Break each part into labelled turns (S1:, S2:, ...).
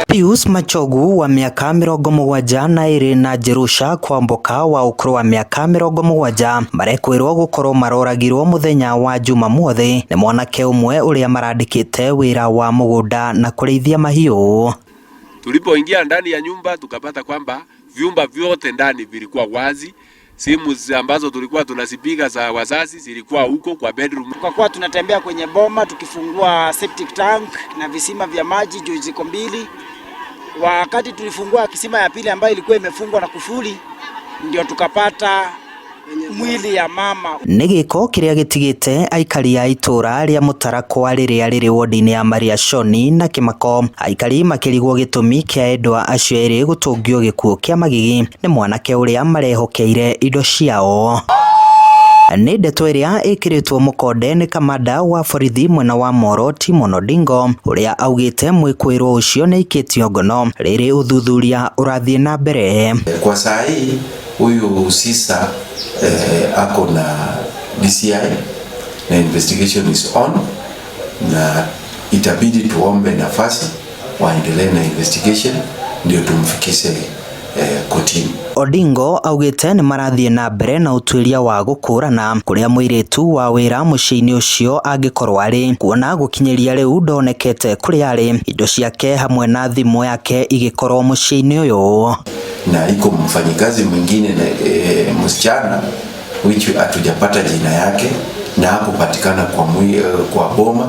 S1: Pius Machogu wa miaka 72 na Jerusha Kwamboka wa ukuru wa miaka 70 marekwirwo gukorwo maroragirwo muthenya wa Jumamothi ni mwanake umwe uria marandikite wira wa mugunda na kureithia mahiu.
S2: Tulipoingia ndani ya nyumba tukapata kwamba vyumba vyote ndani vilikuwa wazi. Simu ambazo tulikuwa tunazipiga za wazazi zilikuwa huko kwa bedroom.
S3: Kwa kuwa tunatembea kwenye boma tukifungua septic tank na visima vya maji juu ziko mbili. Wakati tulifungua kisima ya pili ambayo ilikuwa imefungwa na kufuli, ndio tukapata mwili ya mama.
S1: Nigiko kiria gitigite aikari ya itura ria Mutarakwa riria riri wodi-ini ya Mariashoni na Kimako. Aikari makirigwo gitumi kia endwa acio eri gutungio gikuo kia magigi ni mwanake uria marehokeire indo ciao. Ni ndeto iria ikiritwo mukonde ni kamanda wa borithi mwena wa Moro Timon Odingo uria augite mwikwirwo ucio ni ikitio ngono riri uthuthuria urathie na mbere.
S4: Kwa saa hii huyu sisa ako na DCI na investigation is on, na itabidi tuombe nafasi waendelee na investigation ndio tumfikishe kotini.
S1: Odingo augite ni marathie na mbere na utwiria wa gukurana kuria mwiritu wa wira muciini ucio angikorwo ari, kuona gukinyeria riu ndonekete kuria ari, indo ciake hamwe na thimu yake igikorwo muciini uyu.
S4: Na iko mfanyikazi mwingine na msichana which hatujapata jina yake na hakupatikana kwa boma,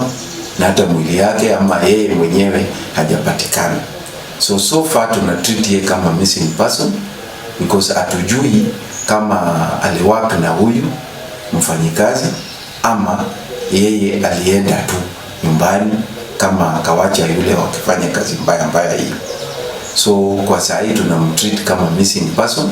S4: na hata mwili yake ama yeye mwenyewe hajapatikana. So far tuna treat yeye kama missing person because hatujui kama aliwaka na huyu mfanyikazi ama yeye alienda tu nyumbani kama akawacha yule wakifanya kazi mbaya hii. So kwa saa hii tunamtreat kama missing person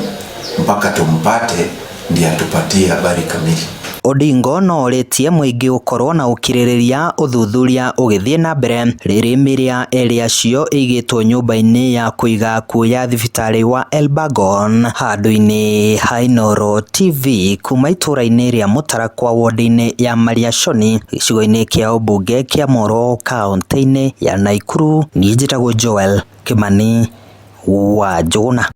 S4: mpaka tumpate ndiye atupatie habari kamili.
S1: Odingo no oritie muingi ukorwo na ukiririria uthuthuria ugithie na mbere riri miria eri acio igitwo nyumba-ini ya kuiga kuya thibitari wa Elbagon. Handu-ini ha Inooro TV kuma itura-ini ria Mutarakwa wodi-ini ya Mariashoni gicigo-ini kia ubunge kia Moro kaunti-ini ya Nakuru. Ni njitagwo Joel Kimani wa Njuguna.